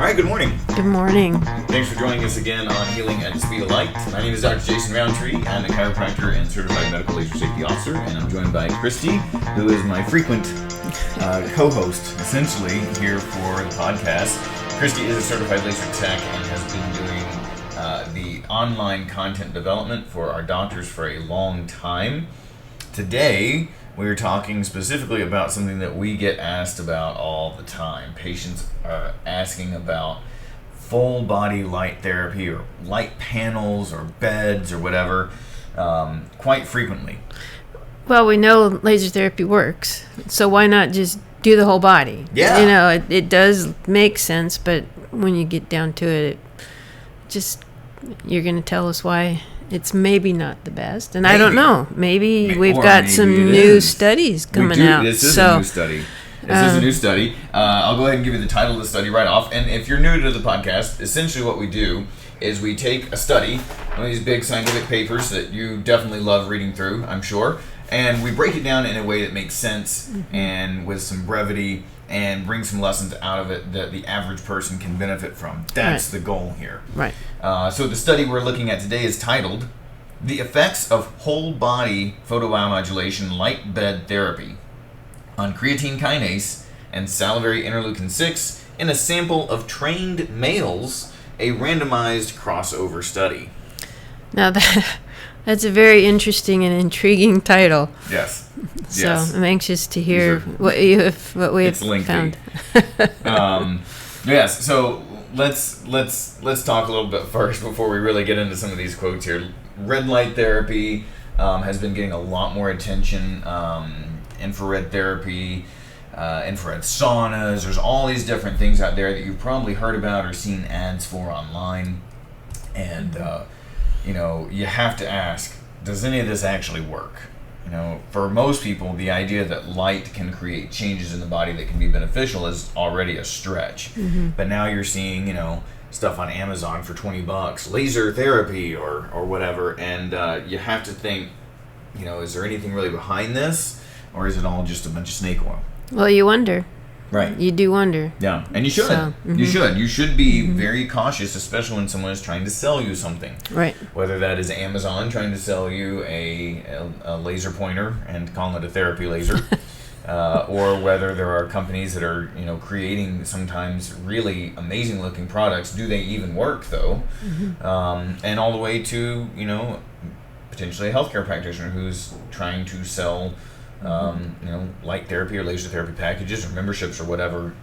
right, good morning. Good morning. Thanks for joining us again on Healing at the Speed of Light. My name is Dr. Jason Roundtree. I'm a chiropractor and certified medical laser safety officer, and I'm joined by Christy, who is my frequent co-host, essentially, here for the podcast. Christy is a certified laser tech and has been doing the online content development for our doctors for a long time. Today, we're talking specifically about something that we get asked about all the time. Patients are asking about full body light therapy or light panels or beds or whatever quite frequently. Well, we know laser therapy works, so why not just do the whole body? Yeah. You know, it does make sense, but when you get down to it, you're going to tell us why it's maybe not the best. And I don't know. Maybe we've got some new studies coming out. This is a new study. I'll go ahead and give you the title of the study right off. And if you're new to the podcast, essentially what we do is we take a study, one of these big scientific papers that you definitely love reading through, I'm sure, and we break it down in a way that makes sense and with some brevity and bring some lessons out of it that the average person can benefit from. That's the goal here. Right. So the study we're looking at today is titled The Effects of Whole Body Photobiomodulation Light Bed Therapy on Creatine Kinase and Salivary Interleukin 6 in a Sample of Trained Males, a Randomized Crossover Study. Now that's a very interesting and intriguing title. Yes. So I'm anxious to hear what we have found. Yes. So let's talk a little bit first before we really get into some of these quotes here. Red light therapy has been getting a lot more attention. Infrared therapy, infrared saunas. There's all these different things out there that you've probably heard about or seen ads for online. And you have to ask, does any of this actually work? For most people, the idea that light can create changes in the body that can be beneficial is already a stretch. Mm-hmm. But now you're seeing, stuff on Amazon for $20, laser therapy or whatever, and you have to think, is there anything really behind this, or is it all just a bunch of snake oil? Well, you wonder. Right. You do wonder. Yeah, and you should. So, mm-hmm. You should be very cautious, especially when someone is trying to sell you something. Right. Whether that is Amazon trying to sell you a laser pointer and calling it a therapy laser, or whether there are companies that are creating sometimes really amazing looking products. Do they even work though? Mm-hmm. And all the way to potentially a healthcare practitioner who's trying to sell light therapy or laser therapy packages or memberships or whatever.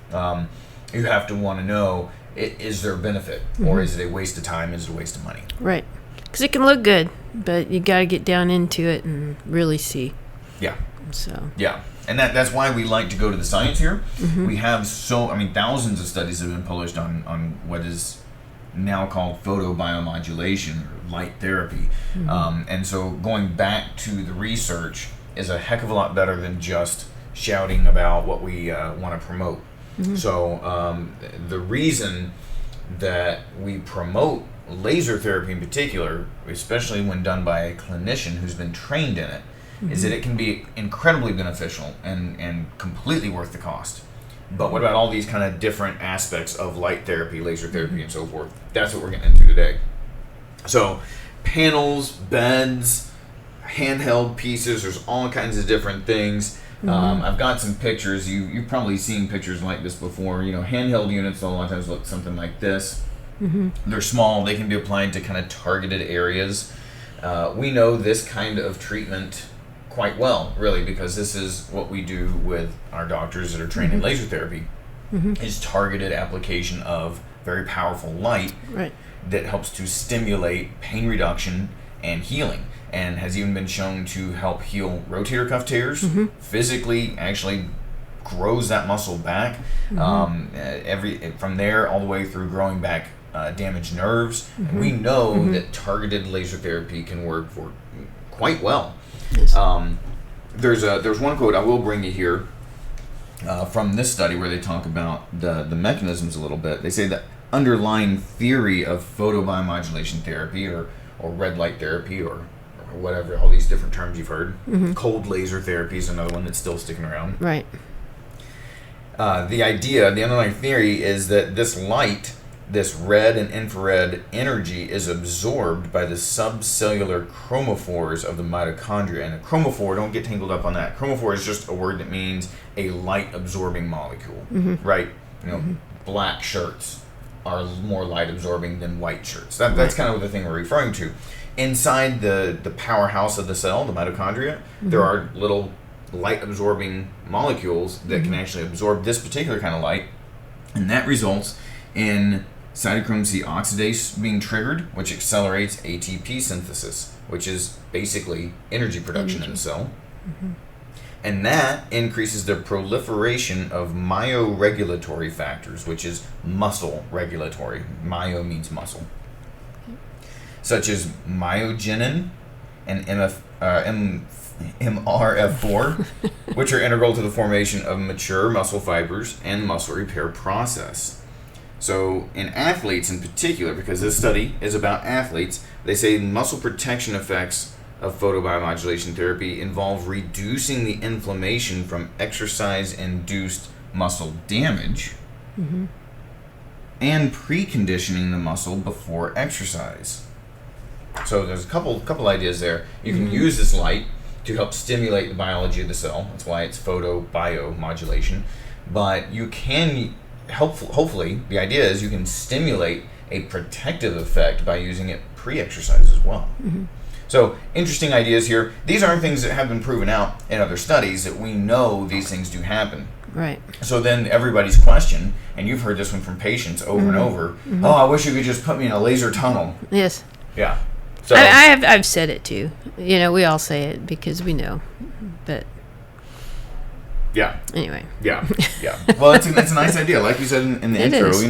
You have to want to know, is there a benefit, or is it a waste of time? Is it a waste of money? Right. Because it can look good, but you got to get down into it and really see. Yeah. So. Yeah. And that's why we like to go to the science here. Mm-hmm. We have thousands of studies have been published on what is now called photobiomodulation or light therapy. Mm-hmm. And so going back to the research is a heck of a lot better than just shouting about what we want to promote. Mm-hmm. So the reason that we promote laser therapy in particular, especially when done by a clinician who's been trained in it, is that it can be incredibly beneficial and completely worth the cost. But what about all these kind of different aspects of light therapy, laser therapy, and so forth? That's what we're getting into today. So panels, beds, handheld pieces, there's all kinds of different things. I've got some pictures. You've probably seen pictures like this before. Handheld units a lot of times look something like this. Mm-hmm. They're small. They can be applied to kind of targeted areas. We know this kind of treatment quite well, really, because this is what we do with our doctors that are trained in laser therapy, is targeted application of very powerful light that helps to stimulate pain reduction and healing, and has even been shown to help heal rotator cuff tears, physically actually grows that muscle back, from there all the way through growing back damaged nerves. And we know that targeted laser therapy can work for quite well. Yes. There's one quote I will bring you here from this study where they talk about the mechanisms a little bit. They say that underlying theory of photobiomodulation therapy or red light therapy or whatever, all these different terms you've heard. Cold laser therapy is another one that's still sticking around. Right. the underlying theory is that this light, this red and infrared energy, is absorbed by the subcellular chromophores of the mitochondria. And a chromophore, don't get tangled up on that. Chromophore is just a word that means a light-absorbing molecule, right? Black shirts are more light-absorbing than white shirts. That's kind of the thing we're referring to. Inside the powerhouse of the cell, the mitochondria, there are little light-absorbing molecules that can actually absorb this particular kind of light, and that results in cytochrome C oxidase being triggered, which accelerates ATP synthesis, which is basically energy production in the cell. And that increases the proliferation of myoregulatory factors, which is muscle regulatory. Myo means muscle. Such as myogenin and MRF4, which are integral to the formation of mature muscle fibers and muscle repair process. So in athletes in particular, because this study is about athletes, they say muscle protection effects of photobiomodulation therapy involve reducing the inflammation from exercise-induced muscle damage and preconditioning the muscle before exercise. So there's a couple ideas there. You can use this light to help stimulate the biology of the cell. That's why it's photobiomodulation. But you can hopefully, the idea is you can stimulate a protective effect by using it pre-exercise as well. So, interesting ideas here. These aren't things that have been proven out in other studies, that we know these things do happen. Right. So then everybody's question, and you've heard this one from patients over and over, oh, I wish you could just put me in a laser tunnel. Yes. Yeah. So I've said it too. We all say it because we know. But yeah. Anyway. Yeah. Well, it's a nice idea. Like you said in the intro, is.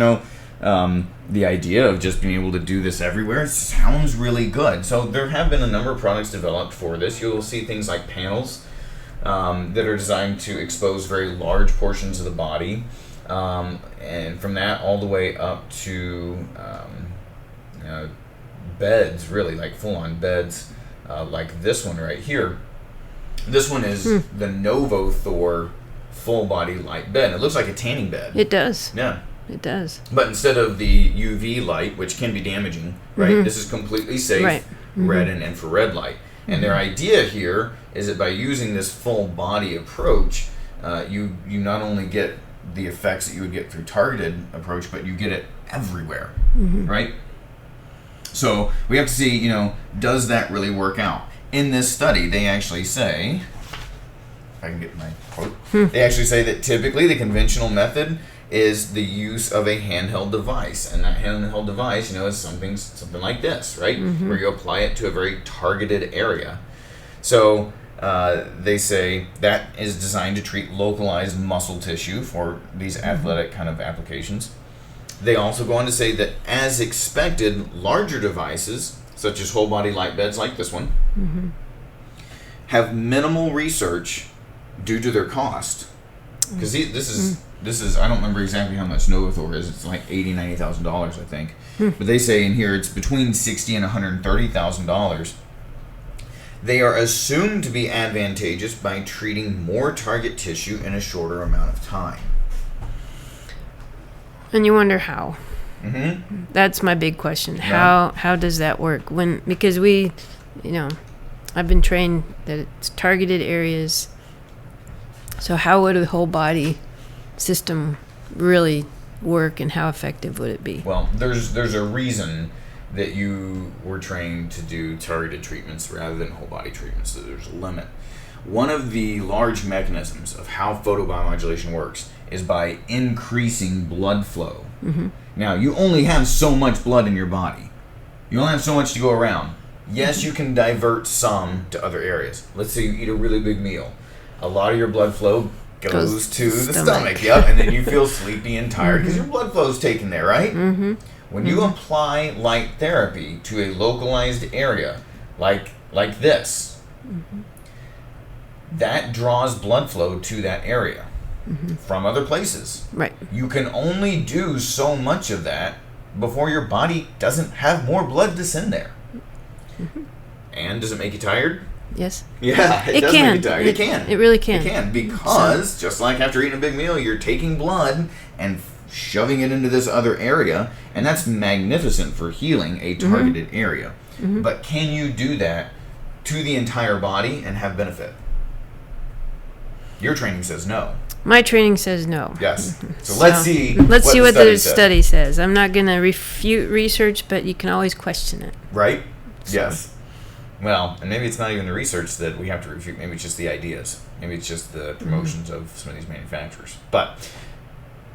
The idea of just being able to do this everywhere sounds really good. So there have been a number of products developed for this. You'll see things like panels that are designed to expose very large portions of the body. And from that all the way up to beds, really, like full-on beds, like this one right here. This one is the NovoThor full-body light bed. It looks like a tanning bed. It does. Yeah. It does. But instead of the UV light, which can be damaging, right, this is completely safe red and infrared light. And their idea here is that by using this full-body approach, you not only get the effects that you would get through targeted approach, but you get it everywhere, right? So we have to see, does that really work out? In this study, they actually say, if I can get my quote, they actually say that typically the conventional method is the use of a handheld device. And that handheld device, is something like this, right? Where you apply it to a very targeted area. So they say that is designed to treat localized muscle tissue for these athletic kind of applications. They also go on to say that, as expected, larger devices, such as whole body light beds like this one, have minimal research due to their cost. Because this is I don't remember exactly how much NovoThor is. It's like $80,000-$90,000, I think. But they say in here it's between $60,000 and $130,000. They are assumed to be advantageous by treating more target tissue in a shorter amount of time. And you wonder how. That's my big question. Yeah. How does that work? Because we, I've been trained that it's targeted areas. So how would a whole body system really work, and how effective would it be? Well, there's a reason that you were trained to do targeted treatments rather than whole body treatments. So there's a limit. One of the large mechanisms of how photobiomodulation works is by increasing blood flow. Now, you only have so much blood in your body. You only have so much to go around. Yes, you can divert some to other areas. Let's say you eat a really big meal. A lot of your blood flow goes to the stomach. Yep, and then you feel sleepy and tired because your blood flow is taken there, right? When you apply light therapy to a localized area, like this, that draws blood flow to that area from other places. Right. You can only do so much of that before your body doesn't have more blood to send there. And does it make you tired? Yes. Yeah, it does can. make you tired. It can. It really can. It can, because just like after eating a big meal, you're taking blood and shoving it into this other area, and that's magnificent for healing a targeted area. But can you do that to the entire body and have benefit? Your training says no. My training says no. Yes. So let's see. Let's see what the says. study says. I'm not going to refute research, but you can always question it. Right? So. Yes. Well, and maybe it's not even the research that we have to refute. Maybe it's just the ideas. Maybe it's just the promotions of some of these manufacturers. But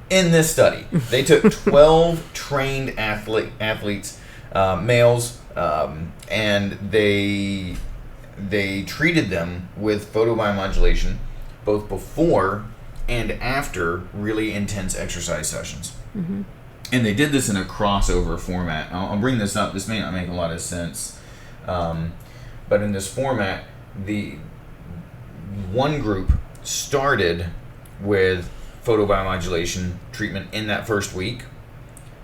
in this study, they took 12 trained athletes, males, and they treated them with photobiomodulation both before and after really intense exercise sessions. And they did this in a crossover format. I'll bring this up. This may not make a lot of sense. But in this format, the one group started with photobiomodulation treatment in that first week.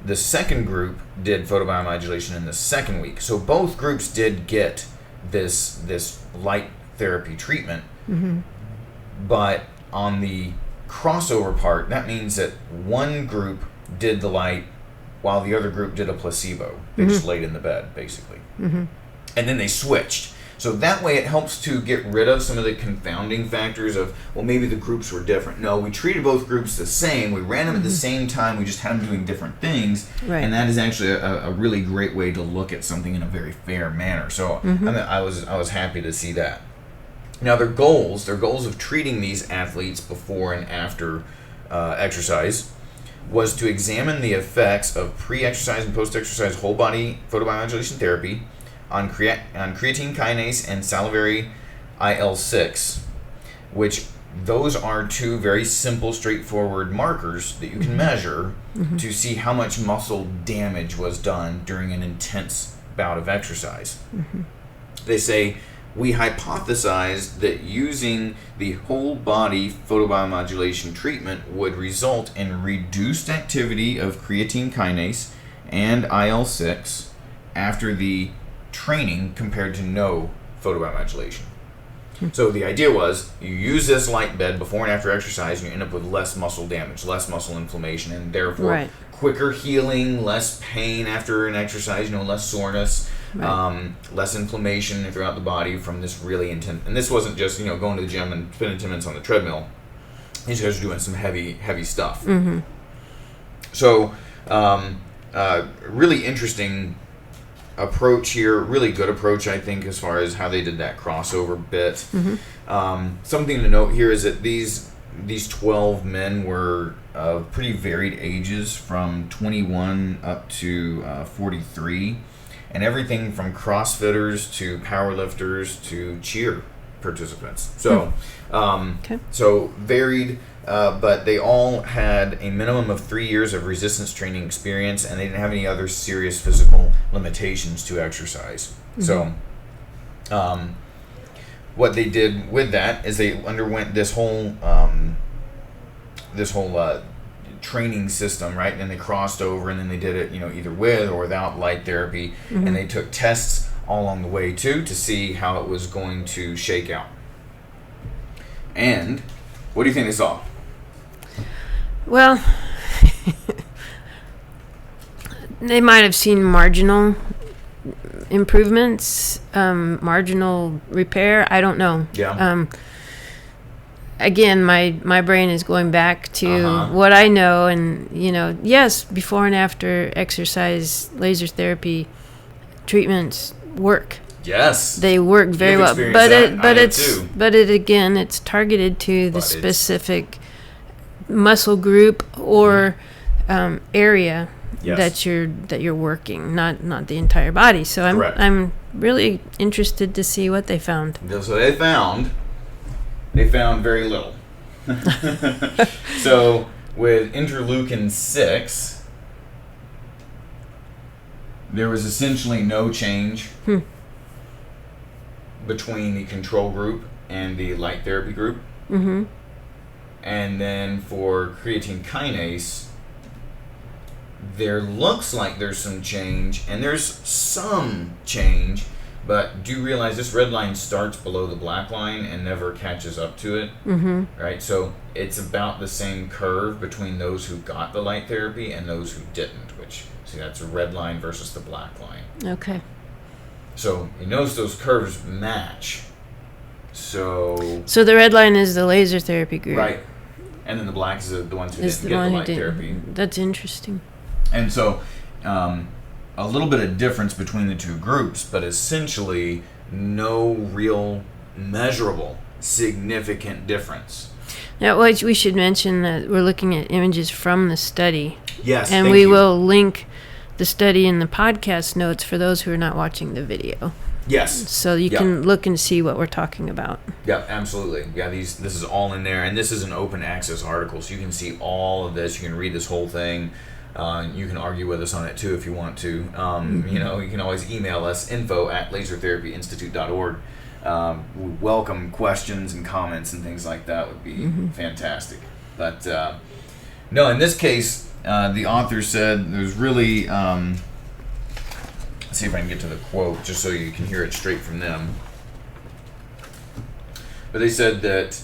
The second group did photobiomodulation in the second week. So both groups did get this light therapy treatment. But on the crossover part, that means that one group did the light while the other group did a placebo. They just laid in the bed, basically. And then they switched. So that way it helps to get rid of some of the confounding factors of, well, maybe the groups were different. No, we treated both groups the same. We ran them at the same time. We just had them doing different things. Right. And that is actually a really great way to look at something in a very fair manner. So I was happy to see that. Now their goals of treating these athletes before and after exercise was to examine the effects of pre-exercise and post-exercise whole body photobiomodulation therapy on creatine kinase and salivary IL-6, which those are two very simple, straightforward markers that you can measure to see how much muscle damage was done during an intense bout of exercise. They say, we hypothesized that using the whole body photobiomodulation treatment would result in reduced activity of creatine kinase and IL-6 after the training compared to no photobiomodulation. So the idea was you use this light bed before and after exercise and you end up with less muscle damage, less muscle inflammation, and therefore quicker healing, less pain after an exercise, less soreness, less inflammation throughout the body from this really intense. And this wasn't just going to the gym and spending 10 minutes on the treadmill. These guys are doing some heavy stuff. So really interesting approach here, really good approach, I think, as far as how they did that crossover bit. Something to note here is that these 12 men were of pretty varied ages, from 21 up to 43, and everything from CrossFitters to powerlifters to cheer participants. So, so varied. But they all had a minimum of 3 years of resistance training experience, and they didn't have any other serious physical limitations to exercise. So, what they did with that is they underwent this whole training system, right? And they crossed over, and then they did it, either with or without light therapy, and they took tests all along the way too to see how it was going to shake out. And what do you think they saw? Well, they might have seen marginal improvements, marginal repair. I don't know. Yeah. Again, my brain is going back to what I know, and yes, before and after exercise laser therapy treatments work. Yes, they work very well, but it's targeted to the specific muscle group or area that you're working, not the entire body. So I'm really interested to see what they found. So they found very little. So with interleukin 6, there was essentially no change between the control group and the light therapy group. And then for creatine kinase, there looks like there's some change, and there's some change, But do realize this red line starts below the black line and never catches up to it, right? So it's about the same curve between those who got the light therapy and those who didn't, which, see, that's a red line versus the black line. Okay. So you notice those curves match. So the red line is the laser therapy group. Right. And then the black is the ones who didn't get the light therapy. That's interesting. And so a little bit of difference between the two groups, but essentially no real measurable significant difference. Now, we should mention that we're looking at images from the study. Yes, and we will link the study in the podcast notes for those who are not watching the video. Yes. So you can look and see what we're talking about. Yeah, absolutely. Yeah, this is all in there, and this is an open access article, so you can see all of this. You can read this whole thing. You can argue with us on it too if you want to. You know, you can always email us, info@lasertherapyinstitute.org. We welcome questions and comments and things like that. Would be fantastic. But no, in this case, the author said there's really. Let's see if I can get to the quote just so you can hear it straight from them. But they said that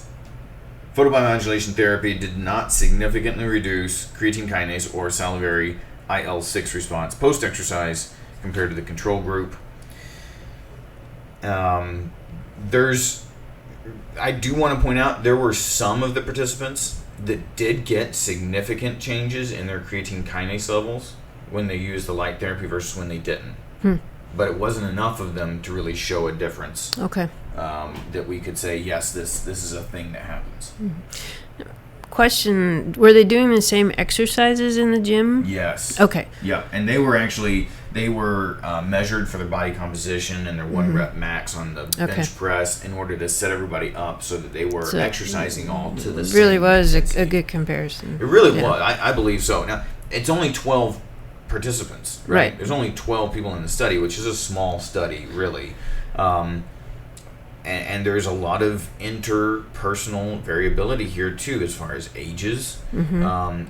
photobiomodulation therapy did not significantly reduce creatine kinase or salivary IL-6 response post-exercise compared to the control group. I do want to point out there were some of the participants that did get significant changes in their creatine kinase levels when they used the light therapy versus when they didn't. But it wasn't enough of them to really show a difference. Okay. That we could say, yes, this is a thing that happens. Question, were they doing the same exercises in the gym? Yes. Okay. Yeah, and they were measured for their body composition and their 1 rep max on the bench press in order to set everybody up so that they were exercising all to the same. It really was a good comparison. It really was. I believe so. Now, it's only 12 participants, right? There's only 12 people in the study, which is a small study, really. And there's a lot of interpersonal variability here too, as far as ages.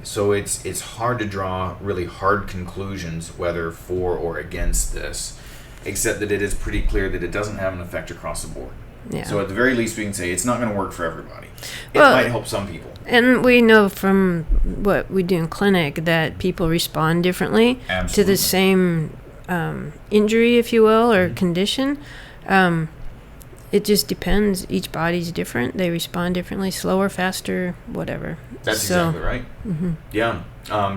So it's hard to draw really hard conclusions whether for or against this, except that it is pretty clear that it doesn't have an effect across the board. Yeah. So at the very least, we can say it's not going to work for everybody. It might help some people. And we know from what we do in clinic that people respond differently to the same injury, if you will, or condition. It just depends. Each body's different. They respond differently, slower, faster, whatever. That's exactly right. Yeah.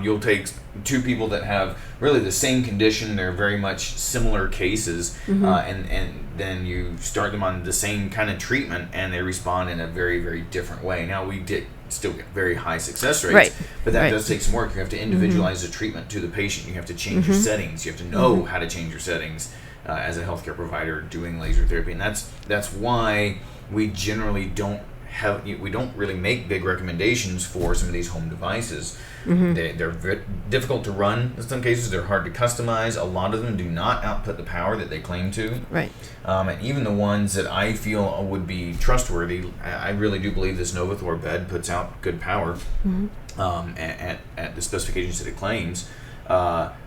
You'll take two people that have really the same condition. They're very much similar cases, and then you start them on the same kind of treatment, and they respond in a very, very different way. Now, we still get very high success rates, but that does take some work. You have to individualize the treatment to the patient. You have to change your settings. You have to know how to change your settings as a healthcare provider doing laser therapy, and that's why we generally don't really make big recommendations for some of these home devices. They're very difficult to run in some cases. They're hard to customize. A lot of them do not output the power that they claim to. Right. And even the ones that I feel would be trustworthy, I really do believe this Novathor bed puts out good power at the specifications that it claims.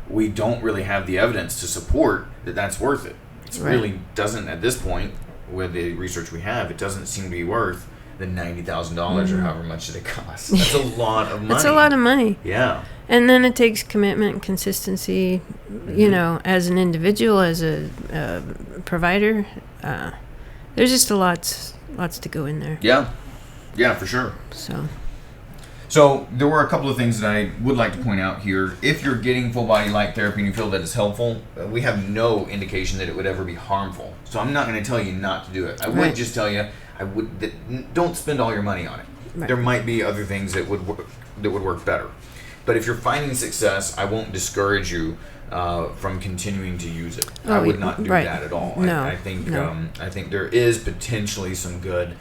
We don't really have the evidence to support that that's worth it. It really doesn't at this point, with the research we have, it doesn't seem to be worth the $90,000 or however much it costs. That's a lot of money. That's a lot of money. Yeah. And then it takes commitment and consistency, you know, as an individual, as a provider. There's just lots to go in there. Yeah. Yeah, for sure. So there were a couple of things that I would like to point out here. If you're getting full body light therapy and you feel that it's helpful, we have no indication that it would ever be harmful. So I'm not going to tell you not to do it. I would just tell you, don't spend all your money on it. There might be other things that would work better. But if you're finding success, I won't discourage you from continuing to use it. I would not do that at all. No, I think there is potentially some good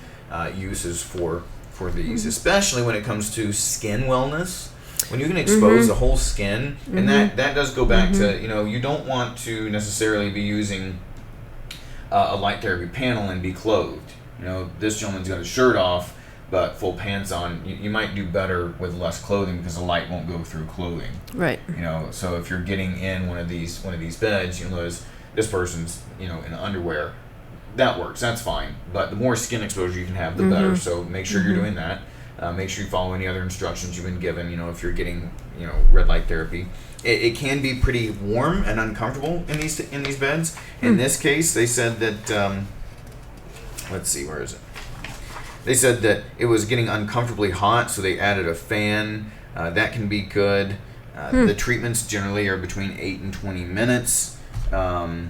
uses for these, especially when it comes to skin wellness. When you can expose the whole skin, and that does go back to, you don't want to necessarily be using a light therapy panel and be clothed. This gentleman's got his shirt off but full pants on. You might do better with less clothing because the light won't go through clothing. Right. So if you're getting in one of these beds, you'll notice this person's, in underwear. That works. That's fine. But the more skin exposure you can have, the better. So make sure you're doing that. Make sure you follow any other instructions you've been given. If you're getting, red light therapy, it can be pretty warm and uncomfortable in these beds. In this case, they said that. Let's see, where is it? They said that it was getting uncomfortably hot, so they added a fan. That can be good. The treatments generally are between 8 and 20 minutes. And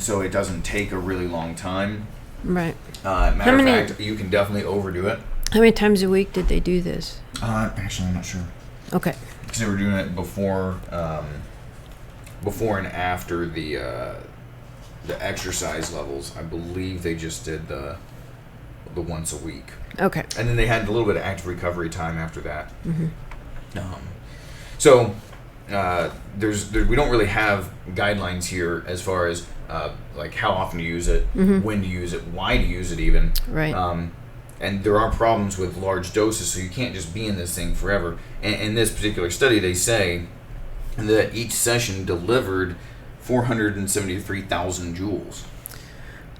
so it doesn't take a really long time. Right. Matter of fact, you can definitely overdo it. How many times a week did they do this? Actually, I'm not sure. Okay. Because they were doing it before and after the exercise levels. I believe they just did the once a week. Okay. And then they had a little bit of active recovery time after that. We don't really have guidelines here as far as like how often to use it, when to use it, why to use it even. Right. And there are problems with large doses, so you can't just be in this thing forever. And in this particular study, they say that each session delivered 473,000 joules.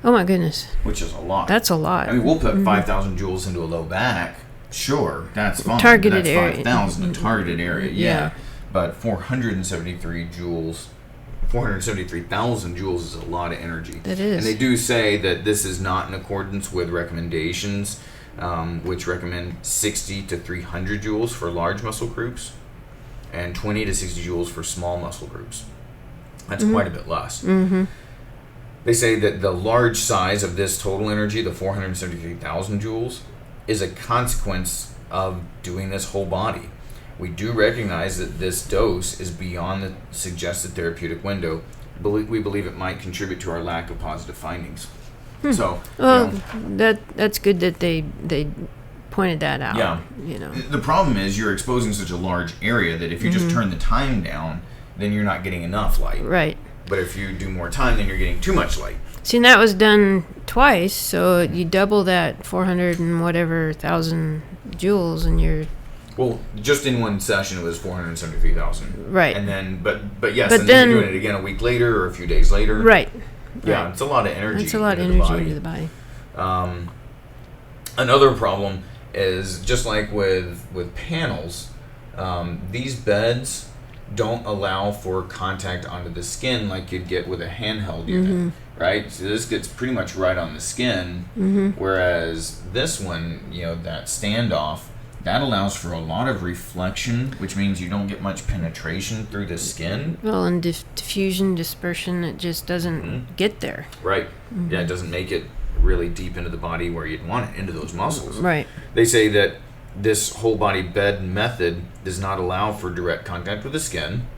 Oh my goodness. Which is a lot. That's a lot. I mean, we'll put 5,000 joules into a low back. Sure, that's fine. Targeted that's area. 5,000 in targeted area, Yeah. But 473,000 joules is a lot of energy. That is. And they do say that this is not in accordance with recommendations, which recommend 60 to 300 joules for large muscle groups and 20 to 60 joules for small muscle groups. That's quite a bit less. They say that the large size of this total energy, the 473,000 joules, is a consequence of doing this whole body. We do recognize that this dose is beyond the suggested therapeutic window. We believe it might contribute to our lack of positive findings. So, that's good that they pointed that out. Yeah. The problem is you're exposing such a large area that if you just turn the time down, then you're not getting enough light. Right. But if you do more time, then you're getting too much light. See, and that was done twice, so you double that 400 and whatever thousand joules, and you're. Well, just in one session, it was 473,000. Right. And then, but yes, But and then you're doing it again a week later or a few days later. Right. Yeah, Right. it's a lot of energy. It's a lot of into energy to the body. Another problem is just like with panels, these beds don't allow for contact onto the skin like you'd get with a handheld unit, right? So this gets pretty much right on the skin, whereas this one, that standoff, that allows for a lot of reflection, which means you don't get much penetration through the skin. Well, and diffusion, dispersion, it just doesn't get there. Right. Yeah, it doesn't make it really deep into the body where you'd want it, into those muscles. Right. They say that this whole body bed method does not allow for direct contact with the skin,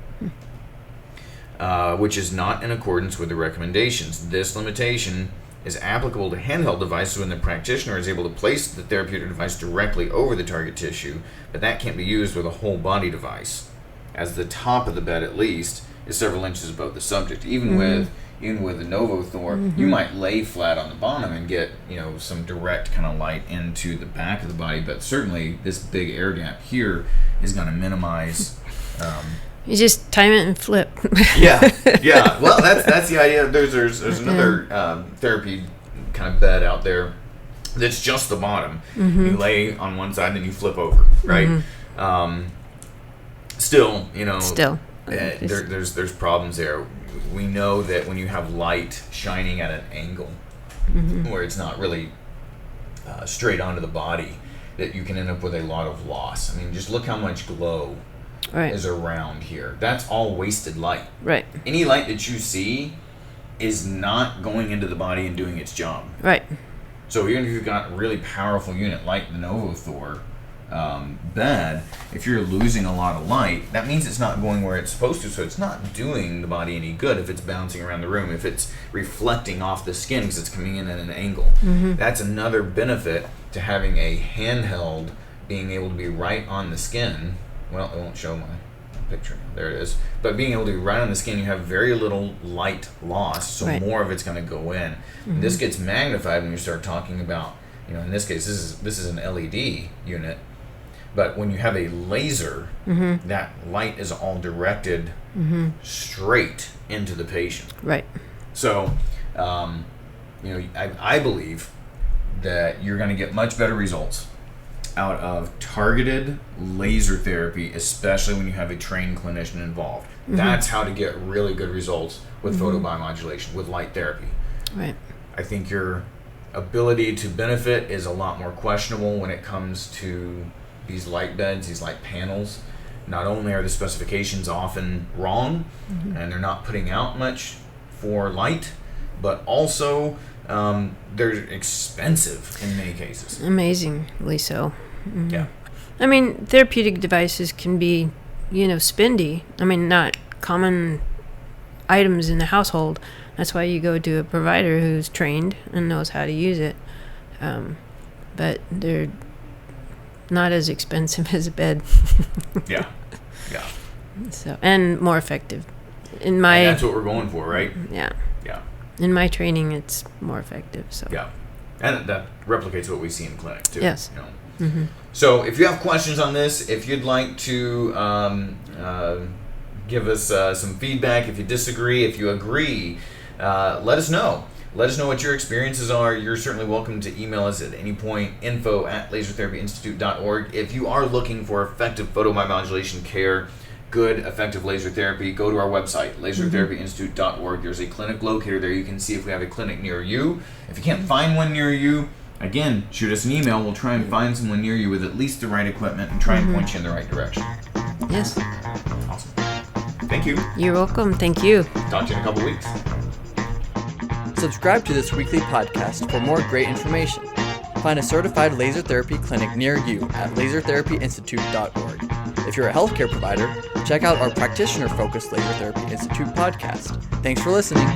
which is not in accordance with the recommendations. This limitation is applicable to handheld devices when the practitioner is able to place the therapeutic device directly over the target tissue, but that can't be used with a whole body device, as the top of the bed at least is several inches above the subject. Even with the NovoThor, you might lay flat on the bottom and get some direct kind of light into the back of the body, but certainly this big air gap here is going to minimize. You just time it and flip. Yeah. Well, that's the idea. There's another therapy kind of bed out there that's just the bottom. You lay on one side and then you flip over, right? Still. There's problems there. We know that when you have light shining at an angle where it's not really straight onto the body, that you can end up with a lot of loss. I mean, just look how much glow is around here. That's all wasted light. Right. Any light that you see is not going into the body and doing its job. Right. So even if you've got a really powerful unit like the NovoThor bed, if you're losing a lot of light, that means it's not going where it's supposed to, so it's not doing the body any good if it's bouncing around the room, if it's reflecting off the skin because it's coming in at an angle. That's another benefit to having a handheld being able to be right on the skin. Well, it won't show my picture. There it is. But being able to be right on the skin, you have very little light loss, so more of it's going to go in. And this gets magnified when you start talking about, in this case, this is an LED unit. But when you have a laser, that light is all directed straight into the patient. Right. So, I believe that you're going to get much better results out of targeted laser therapy, especially when you have a trained clinician involved. That's how to get really good results with photobiomodulation, with light therapy. Right. I think your ability to benefit is a lot more questionable when it comes to these light beds, these light panels. Not only are the specifications often wrong, and they're not putting out much for light, but also they're expensive in many cases. Amazingly so. Yeah. I mean, therapeutic devices can be, spendy. I mean, not common items in the household. That's why you go to a provider who's trained and knows how to use it. But they're not as expensive as a bed. Yeah. So, and more effective. And that's what we're going for, right? Yeah. Yeah. In my training, it's more effective. So. Yeah. And that replicates what we see in clinic, too. Yes. So if you have questions on this, if you'd like to give us some feedback, if you disagree, if you agree, let us know. Let us know what your experiences are. You're certainly welcome to email us at any point, info@lasertherapyinstitute.org. If you are looking for effective photobiomodulation care, good, effective laser therapy, go to our website, lasertherapyinstitute.org. There's a clinic locator there. You can see if we have a clinic near you. If you can't find one near you, again, shoot us an email. We'll try and find someone near you with at least the right equipment and try and point you in the right direction. Yes. Awesome. Thank you. You're welcome. Thank you. Talk to you in a couple weeks. Subscribe to this weekly podcast for more great information. Find a certified laser therapy clinic near you at lasertherapyinstitute.org. If you're a healthcare provider, check out our practitioner-focused Laser Therapy Institute podcast. Thanks for listening.